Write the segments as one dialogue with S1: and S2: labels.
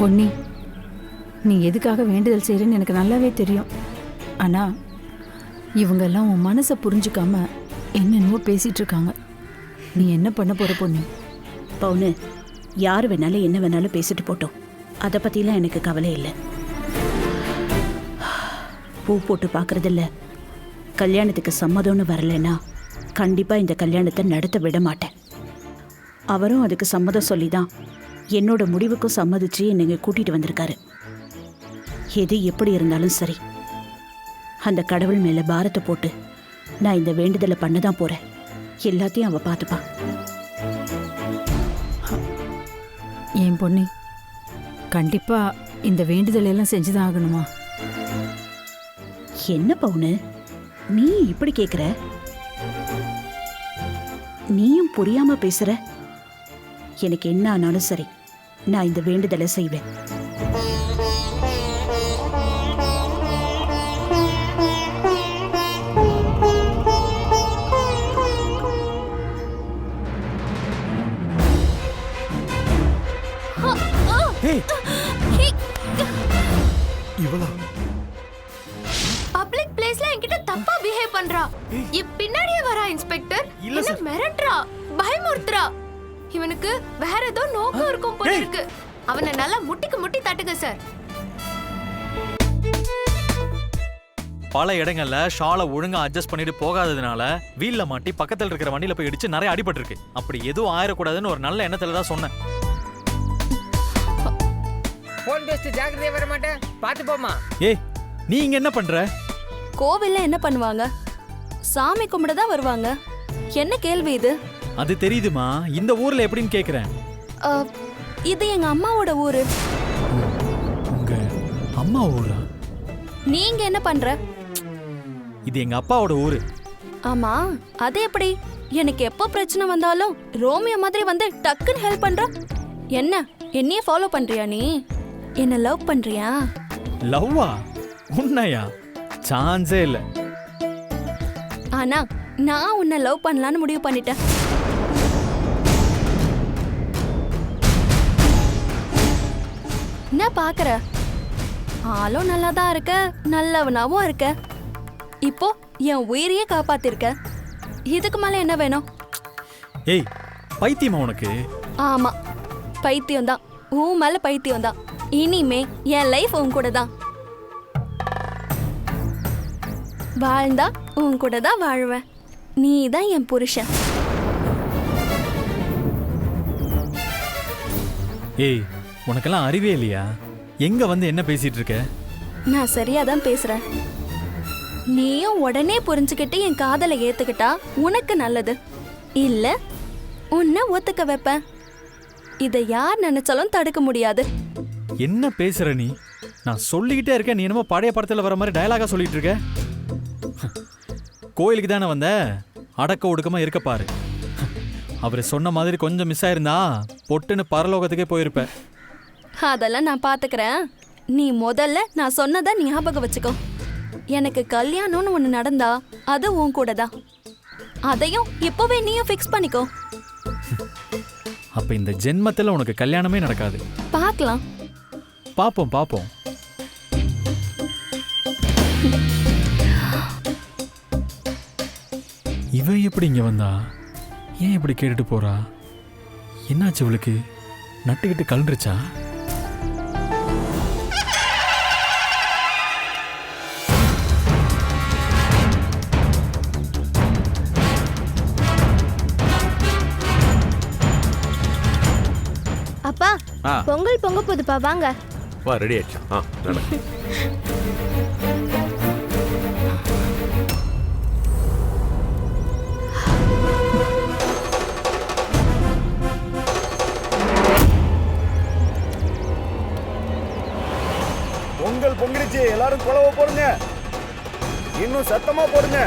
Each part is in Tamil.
S1: பொன்னி, நீ எதுக்காக வேண்டுதல் செய்கிறேன்னு எனக்கு நல்லாவே தெரியும். ஆனால் இவங்கெல்லாம் உன் மனசை புரிஞ்சுக்காம என்னென்னமோ பேசிகிட்டு இருக்காங்க. நீ என்ன பண்ண போகிற பொன்னி?
S2: பவுனு, யார் வேணாலும் என்ன வேணாலும் பேசிட்டு போட்டோம். அதை பற்றிலாம் எனக்கு கவலை இல்லை. பூ போட்டு பார்க்குறதில்ல. கல்யாணத்துக்கு சம்மதம்னு வரலைன்னா கண்டிப்பாக இந்த கல்யாணத்தை நடத்த விட மாட்டேன். அவரும் அதுக்கு சம்மதம் சொல்லி தான் என்னோட முடிவுக்கும் சம்மதிச்சு என்னை கூட்டிகிட்டு வந்திருக்காரு. எது எப்படி இருந்தாலும் சரி, அந்த கடவுள் மேலே பாரத்தை போட்டு நான் இந்த வேண்டுதலை பண்ண தான் போகிறேன். எல்லாத்தையும் அவள் பார்த்துப்பா.
S1: ஏன் பொன்னி, கண்டிப்பாக இந்த வேண்டுதல் எல்லாம் செஞ்சுதான் ஆகணுமா?
S2: என்ன பவுனு நீ இப்படி கேக்குற? நீயும் புரியாம பேசுற. எனக்கு என்ன ஆனாலும் சரி, நான் இந்த வேண்டுதலை செய்வேன்.
S3: இவளா
S4: பப்ளிக் பிளேஸ்ல என்கிட்ட தப்பா பிஹேவ் பண்றா. பின்னாடியே வரா இன்ஸ்பெக்டர். என்ன மிரட்டறா, பயமுறுத்துறா. இவனுக்கு வேற ஏதோ நோக்கம் இருக்கும் போல இருக்கு. அவனை நல்லா முட்டிக்கு முட்டி தட்டுங்க சார்.
S3: பல இடங்கள்ல ஷாலை ஒழுங்கா அட்ஜஸ்ட் பண்ணிட்டு போகாததுனால வீல்ல மாட்டி பக்கத்துல இருக்கிற வண்டியில போய் இடிச்சு நிறைய அடிபட்டு இருக்கு. அப்படி எதுவும் ஆயிடக்கூடாதுன்னு ஒரு நல்ல எண்ணத்துல தான் சொன்னேன்.
S5: போன் பேசிட்டு ஜாக்கிரதையா வர மாட்டேன், பாத்து போமா.
S3: ஏய், நீ இங்க என்ன பண்ற?
S6: கோவில்ல என்ன பண்ணுவாங்க? சாமி கும்பிட தான் வருவாங்க. என்ன கேள்வி இது?
S3: அது தெரியுதுமா, இந்த ஊர்ல எப்படின்னு கேக்குறேன்.
S6: இது எங்க அம்மாவோட ஊரு.
S3: உங்க அம்மா ஊரா?
S6: நீங்க என்ன பண்ற?
S3: இது எங்க அப்பாவோட ஊரு.
S6: ஆமா, அது எப்படி? எனக்கு எப்போ பிரச்சனை வந்தாலும் ரோமியோ மாதிரி வந்து டக்குன்னு ஹெல்ப் பண்ற. என்ன என்னையே ஃபாலோ பண்றியா? நீ என்ன லவ் பண்றியா?
S3: லவ்வா? உன்னையா? சான்ஸே இல்ல.
S6: ஆனா நான் உன்னை லவ் பண்ணலான்னு முடிவு பண்ணிட்டேன். என்ன பாக்குற? ஆளும் நல்லா தான் இருக்க, நல்லவனாவும் இருக்க. இப்போ என் உயிரையே காப்பாத்திருக்க. இதுக்கு மேல என்ன வேணும்?
S3: ஏய், பைத்தியமா உனக்கு?
S6: ஆமா, பைத்தியம் தான். உன் மேல பைத்தியம் தான். இனிமே என் லைஃப் உன் கூட தான். வாழ்ந்தா உன் கூட தான் வாழ்வேன். நீ தான் என் புருஷன்.
S3: ஏய், உனக்கெல்லாம் அறிவே இல்லையா? எங்க வந்து என்ன பேசிட்டு இருக்க?
S6: நான் சரியா தான் பேசுறேன். நீயும் உடனே புரிஞ்சுக்கிட்டு என் காதலை ஏத்துக்கிட்டா உனக்கு நல்லது. இல்ல உன்னை ஒத்துக்க வைப்பேன். இதை யார் நினைச்சாலும் தடுக்க முடியாது.
S3: என்ன பேசுற நீ? நான் சொல்லிக்கிட்டே இருக்கேன், நீ என்னமோ பழைய படத்துல வர மாதிரி டயலாகா சொல்லிட்டு இருக்க. கோயிலுக்கு தானே வந்த, அடக்க ஒடுக்கமா இருக்க பாரு. அவரு சொன்ன மாதிரி கொஞ்சம் மிஸ் ஆயிருந்தா பொட்டுன்னு பரலோகத்துக்கே போயிருப்ப.
S6: அதெல்லாம் நான் பாத்துக்கிறேன். நீ முதல்ல நான் சொன்னதை ஞாபகம் வச்சுக்கோ. எனக்கு கல்யாணம்னு ஒண்ணு நடந்தா அது உன் கூட தான். அதையும் இப்பவே நீயும் ஃபிக்ஸ் பண்ணிக்கோ.
S3: அப்ப இந்த ஜென்மத்துல உனக்கு கல்யாணமே நடக்காது.
S6: பார்க்கலாம்.
S3: பாப்போம் பாப்போம். இவ எப்படி இங்க வந்தா? ஏன் இப்படி கேட்டுட்டு போறா? என்னாச்சு இவளுக்கு? நட்டுக்கிட்டு கலண்டுருச்சா?
S4: அப்பா, பொங்கல் பொங்க போதுப்பா, வாங்க.
S7: வா, ரெடி ஆயிடுச்சா? நடக்கு.
S8: பொங்கல் பொங்கிடுச்சு, எல்லாரும் குழவை போடுங்க. இன்னும் சத்தமா போடுங்க.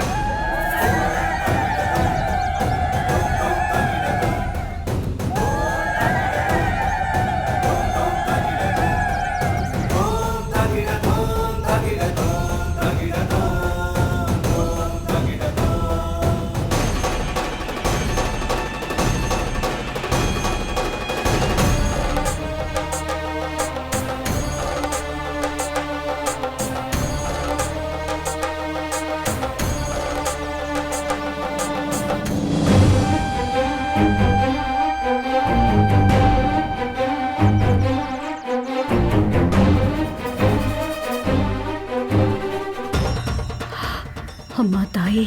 S2: அம்மா தாயே,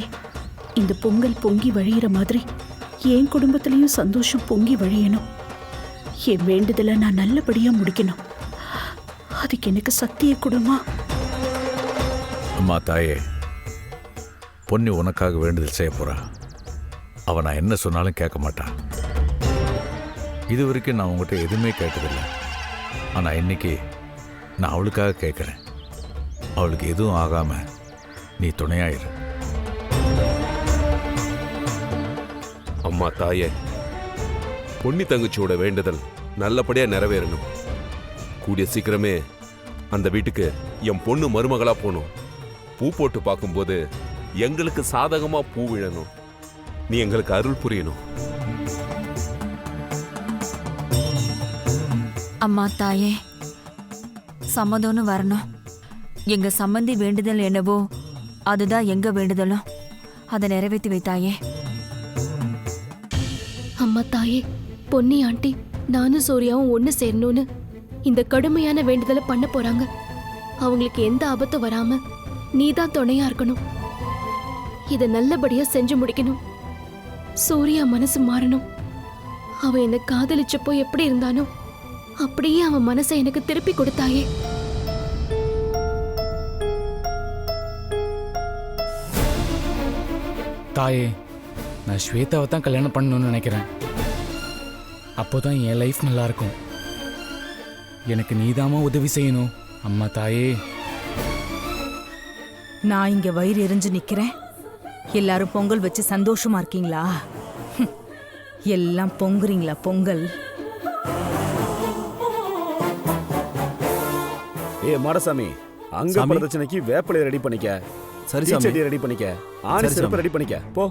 S2: இந்த பொங்கல் பொங்கி வழியிற மாதிரி என் குடும்பத்திலையும் சந்தோஷம் பொங்கி வழியணும். என் வேண்டுதலை நான் நல்லபடியா முடிக்கணும். அதுக்கு எனக்கு சக்தியை கொடுமா.
S7: அம்மா தாயே, பொன்னி உனக்காக வேண்டுதல் செய்ய போறா. அவன் நான் என்ன சொன்னாலும் கேட்க மாட்டான். இது வரைக்கும் நான் உங்ககிட்ட எதுவுமே கேட்டதில்லை. ஆனால் இன்னைக்கு நான் அவளுக்காக கேட்குறேன். அவளுக்கு எதுவும் ஆகாம நீ துணையாயிரு.
S9: அம்மா தாயே, பொன்னி தங்கச்சியோட வேண்டுதல் நல்லபடியா நிறைவேறணும். கூடிய சீக்கிரமே அந்த வீட்டுக்கு என் பொண்ணு மருமகளா போகணும். பூ போட்டு பார்க்கும்போது எங்களுக்கு சாதகமா பூ விழணும். நீ எங்களுக்கு அருள் புரியணும்.
S10: அம்மா தாயே, சம்மதம்னு வரணும். எங்க சம்மந்தி வேண்டுதல் என்னவோ அதுதான் எங்க வேண்டுதலும். அதை நிறைவேற்றி வைத்தாயே.
S4: அம்மா தாயே, பொன்னி ஆண்டி நானும் சூர்யாவும் ஒன்று சேரணும்னு இந்த கடுமையான வேண்டுதலை பண்ண போறாங்க. அவங்களுக்கு எந்த ஆபத்தும் வராம நீதான் துணையா இருக்கணும். இதை நல்லபடியா செஞ்சு முடிக்கணும். சூர்யா மனசு மாறணும். அவன் என்னை காதலிச்சப்போ எப்படி இருந்தானோ அப்படியே அவன் மனசை எனக்கு திருப்பி கொடுத்தாயே.
S11: தாயே, நான் ஸ்வேதாவை தான் கல்யாணம் பண்ணணும்னு நினைக்கிறேன். அப்போதான் என் லைஃப் நல்லா இருக்கும். எனக்கு நீதாமா உதவி செய்யணும். அம்மா தாயே,
S1: நான் இங்க வயிறு எரிஞ்சு நிக்கிறேன். எல்லாரும் பொங்கல் வச்சு சந்தோஷமா இருக்கீங்களா? எல்லாம் பொங்குறீங்களா பொங்கல்?
S8: ஏ மாடசாமி, அங்க பிரதட்சணைக்கு வேப்பிலை ரெடி பண்ணிக்க.
S12: சரி
S8: சாமி.
S12: சாமி.
S8: ரெடி பண்ணிக்க. ஆணி சிறப்பு ரெடி பண்ணிக்க. போ.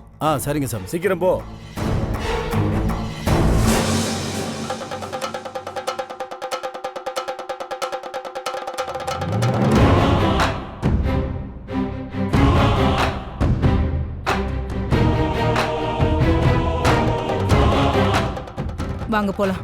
S12: சரிங்க சாமி.
S8: சீக்கிரம் போ.
S1: வாங்க போலாம்.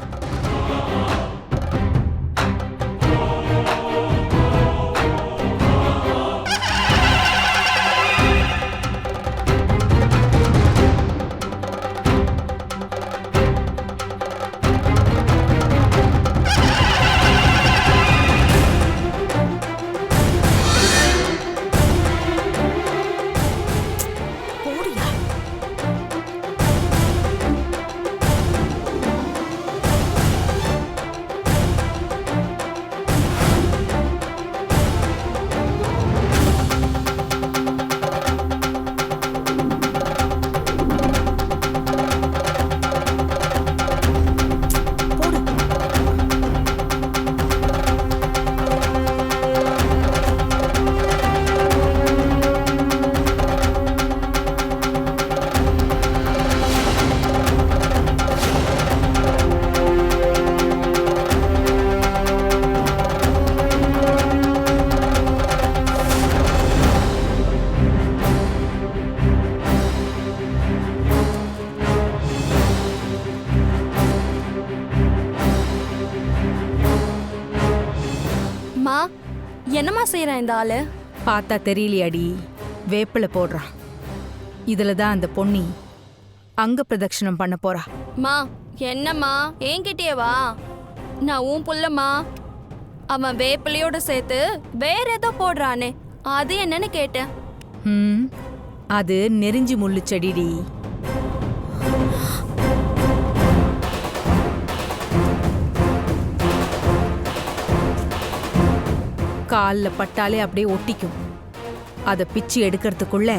S6: என்னமா செய்யறான் இந்த ஆளு?
S1: பார்த்தா தெரியலையாடி, வேப்பிலை போடுறான். இதுல தான் அந்த பொன்னி அங்க பிரதட்சணம் பண்ண போறா.
S6: மா என்னம்மா, என்கிட்டயே வா. நான் உன் புள்ளம்மா. அவன் வேப்பிலையோட சேர்த்து வேற ஏதோ போடுறானே, அது என்னன்னு கேட்டேன்.
S1: அது நெருஞ்சி முள்ளு செடிடி. காலில் பட்டாலே அப்படியே ஒட்டிக்கும். அதை பிச்சு எடுக்கிறதுக்குள்ள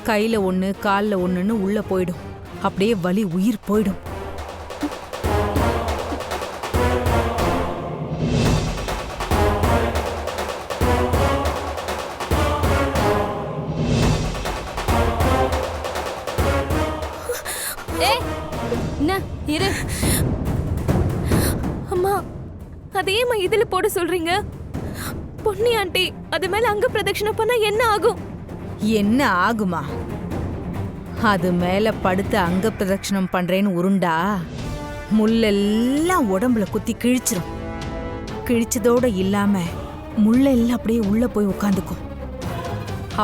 S1: கையில் ஒன்று காலில் ஒன்றுன்னு உள்ளே போயிடும். அப்படியே வலி உயிர் போயிடும்.
S6: இரு அம்மா, அதையேம்மா இதுல போட சொல்றீங்க? பொன்னி ஆண்டி அது மேல அங்க பிரதட்சணம் பண்ணா என்ன ஆகும்?
S1: என்ன ஆகுமா? அது மேல படுத்து அங்க பிரதட்சணம் பண்றேன்னு உருண்டா முள்ளெல்லாம் உடம்புல குத்தி கிழிச்சிரும். கிழிச்சதோட இல்லாம முள்ளெல்லாம் அப்படியே உள்ள போய் உட்காந்துக்கும்.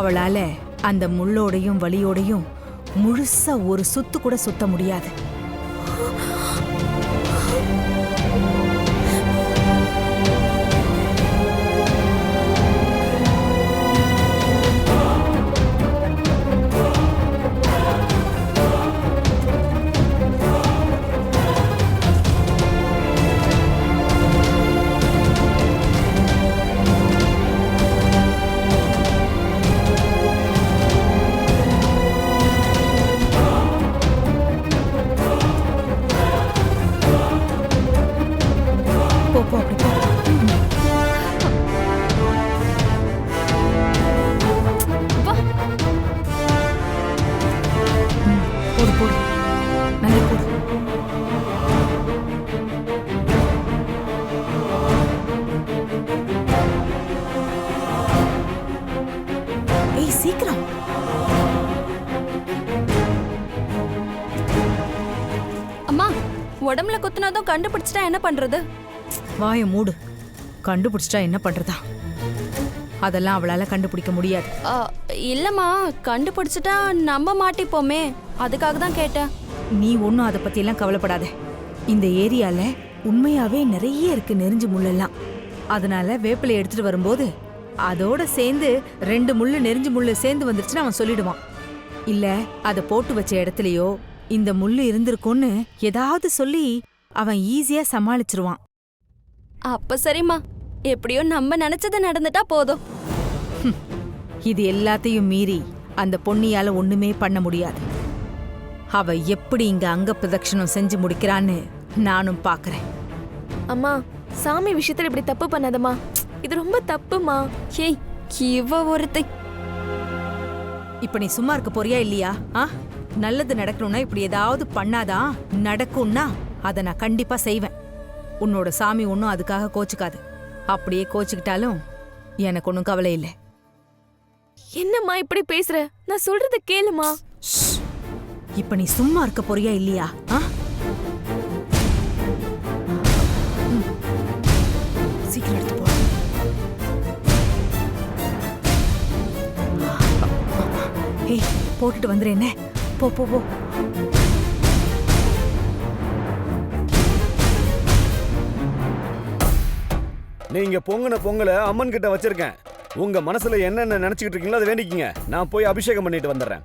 S1: அவளால அந்த முள்ளோடையும் வலியோடையும் முழுசா ஒரு சுத்து கூட சுத்த முடியாது. போ போ அப்படி போ. போடு போடு, நல்லா போடு. ஏய் சீக்கிரம்.
S6: அம்மா, உடம்புல குத்துனதும் கண்டுபிடிச்சிட்டா என்ன பண்றது?
S1: வாயை மூடு. கண்டுபிடிச்சிட்டா என்ன பண்றதா? அதெல்லாம் அவளால கண்டுபிடிக்க முடியாது.
S6: இல்லம்மா, கண்டுபிடிச்சிட்டா நம்ப மாட்டிப்போமே, அதுக்காக தான் கேட்டேன்.
S1: நீ ஒன்றும் அதை பத்தியெல்லாம் கவலைப்படாத. இந்த ஏரியால உண்மையாவே நிறைய இருக்கு நெறிஞ்சு முள்ளெல்லாம். அதனால வேப்பிலை எடுத்துட்டு வரும்போது அதோட சேர்ந்து 2 முள்ளு நெறிஞ்சு முள்ளு சேர்ந்து வந்துருச்சுன்னு அவன் சொல்லிடுவான். இல்ல அதை போட்டு வச்ச இடத்துலயோ இந்த முள்ளு இருந்திருக்கும்னு ஏதாவது சொல்லி அவன் ஈஸியா சமாளிச்சிருவான்.
S6: அப்ப சரிம்மா, எப்படியோ நம்ம நினைச்சது நடந்துட்டா போதும்.
S1: இது எல்லாத்தையும் மீறி அந்த பொன்னியால ஒண்ணுமே பண்ண முடியாது. அவ எப்படி இங்க அங்க பிரதட்சணம் செஞ்சு முடிக்கிறான்னு நானும் பாக்குறேன்.
S4: அம்மா, சாமி விஷயத்துல இப்படி தப்பு பண்ணாதம்மா. இது ரொம்ப தப்புமா.
S6: ஏய், இவ ஒருத்தை.
S1: இப்ப நீ சும்மா இருக்க போறியா இல்லையா? நல்லது நடக்கணும்னா இப்படி ஏதாவது பண்ணாதான் நடக்கும்னா அதை நான் கண்டிப்பா செய்வேன். உன்னோட சாமி ஒன்றும் அதுக்காக கோச்சுக்காது. அப்படியே கோச்சுக்கிட்டாலும் எனக்கு ஒன்றும் கவலை இல்லை.
S4: என்னம்மா இப்படி பேசுற? நான் சொல்றத கேளுமா.
S1: இப்ப நீ சும்மா இருக்க போறியா இல்லையா? சீக்கிரம் எடுத்து போ. ஏய், போட்டுட்டு வந்துரு. என்ன? போ போ போ.
S8: நீங்க பொங்கின பொங்கலை அம்மன் கிட்ட வச்சிருக்கேன். உங்க மனசுல என்னென்ன நினைச்சுக்கிட்டு இருக்கீங்களோ அதை வேண்டிக்கிங்க. நான் போய் அபிஷேகம் பண்ணிட்டு வந்துடுறேன்.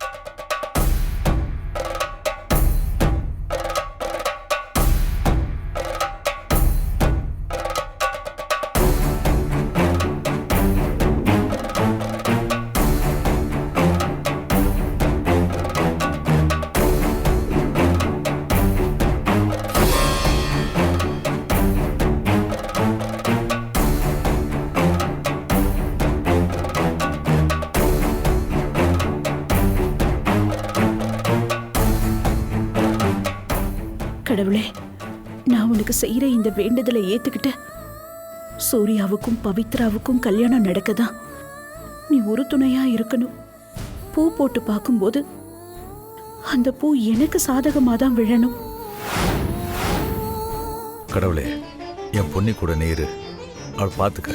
S2: கடவுளே, நான் உனக்கு செய்யற இந்த வேண்டுதலை ஏத்துக்கிட்ட சூர்யாவுக்கும் பவித்ராவுக்கும் கல்யாணம் நடக்கதான் நீ ஒரு துணையா இருக்கணும். பூ போட்டு பார்க்கும்போது அந்த பூ எனக்கு சாதகமா தான் விழணும்.
S7: கடவுளே, என் பொன்னி கூட நீரு அவள் பார்த்துக்க.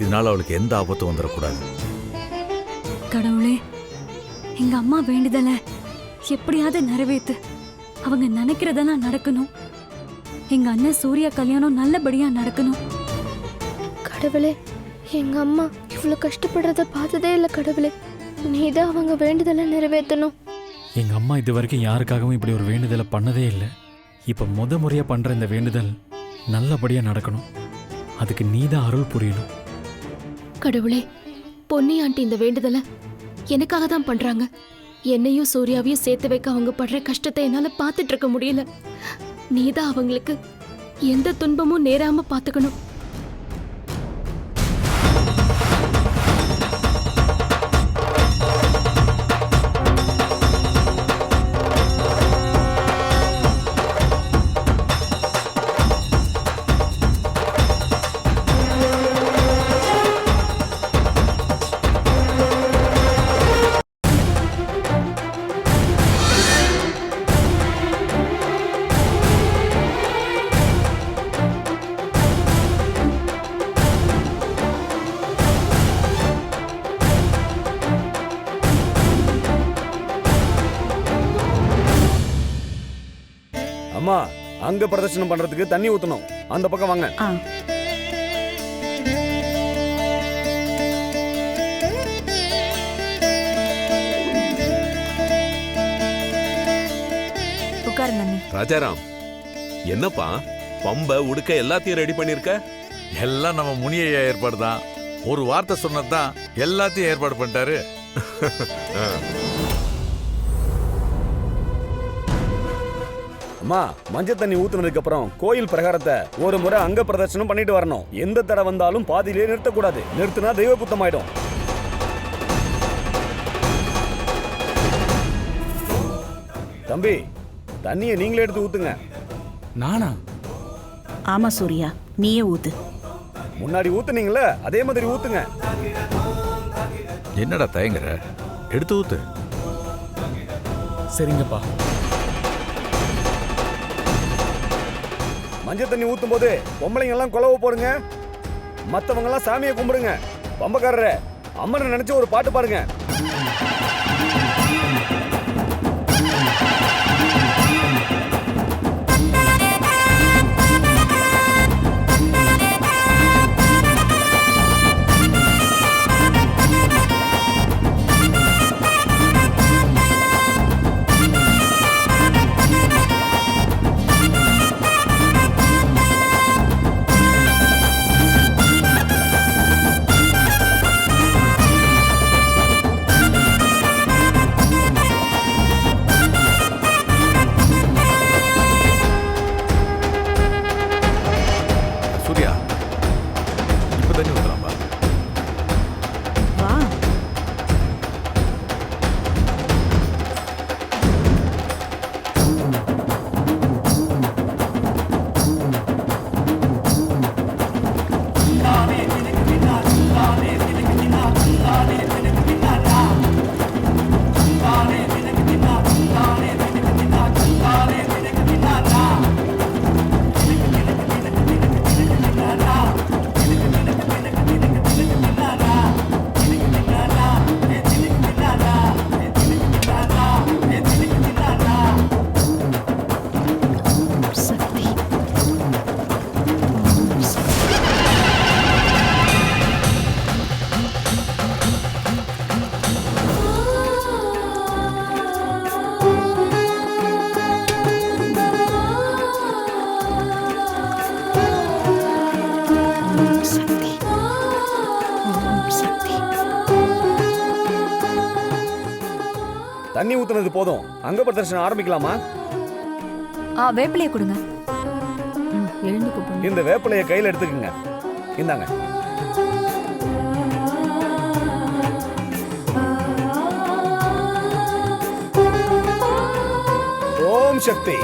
S7: இதனால அவளுக்கு எந்த ஆபத்தும் வந்துடக்கூடாது.
S12: கடவுளே, எங்க அம்மா வேண்டுதலை எப்படியாவது நிறைவேத்து. அவங்க நினைக்கிறதெல்லாம் நடக்கணும். எங்க அண்ணன் சூர்யா கல்யாணம் நல்லபடியா நடக்கணும்.
S4: கடவுளே, எங்க அம்மா இவ்வளவு கஷ்டப்படுறத பார்த்ததே இல்லை. கடவுளே, நீதான் அவங்க வேண்டுதலை நிறைவேற்றணும்.
S3: எங்க அம்மா இது வரைக்கும் யாருக்காகவும் இப்படி ஒரு வேண்டுதலை பண்ணதே இல்லை. இப்ப முறையா பண்ற இந்த வேண்டுதல் நல்லபடியா நடக்கணும். அதுக்கு நீதான் அருள் புரியணும்.
S4: கடவுளே, பொன்னி ஆண்டி இந்த வேண்டுதலை எனக்காக தான் பண்றாங்க. என்னையும் சூர்யாவையும் சேர்த்து வைக்க அவங்க படுற கஷ்டத்தை என்னால பார்த்துட்டு இருக்க முடியல. நீதான் அவங்களுக்கு எந்த துன்பமும் நேராம பார்த்துக்கணும்.
S8: அம்மா அங்க பிரதர்ஷனம் பண்றதுக்கு தண்ணி ஊத்தணும். அந்த பக்கம் வாங்க.
S2: ஆ
S10: உட்காருங்க அண்ணி.
S9: ராஜாராம், என்னப்பா பம்ப உடுக்க எல்லாத்தையும் ரெடி பண்ணிருக்க?
S7: எல்லாம் நம்ம முனிய ஏற்பாடு தான். ஒரு வார்த்தை சொன்னதான் எல்லாத்தையும் ஏற்பாடு பண்ணிட்டாரு.
S8: அம்மா மஞ்சள் தண்ணி ஊத்துனதுக்கு அப்புறம் கோயில் பிரகாரத்தை ஒரு முறை அங்க பிரதர்ஷனம் பண்ணிட்டு வரணும். எந்த தடை வந்தாலும் பாதியிலே நிறுத்தக்கூடாது. நிறுத்தினா தெய்வ குத்தமாயிடும். தம்பி தண்ணியை நீங்களே எடுத்து ஊத்துங்க.
S11: நானா?
S2: ஆமா சூர்யா, நீயே ஊத்து.
S8: முன்னாடி ஊத்துனீங்களே அதே மாதிரி ஊத்துங்க.
S7: என்னடா தயங்குற? எடுத்து ஊத்து.
S11: சரிங்கப்பா.
S8: மஞ்சள் தண்ணி ஊத்தும் போது பொம்பளைங்க எல்லாம் கொலவ போடுங்க. மத்தவங்க எல்லாம் சாமியை கும்பிடுங்க. பம்பக்காரரே, அம்மனை நினைச்சு ஒரு பாட்டு பாடுங்க.
S7: சூர்யா, இப்ப தண்ணி ஊத்தலாமா?
S2: வா. சக்தி. சக்தி. சக்தி.
S8: தண்ணி ஊத்துனது போதும். அங்க பிரதர்ஷனம் ஆரம்பிக்கலாமா?
S10: வேப்பிலையை கொடுங்க.
S1: எழுந்துக்கு பொண்ணு.
S8: இந்த வேப்பிலைய கையில எடுத்துக்கங்க. இந்தாங்க. ஓம் சக்தி.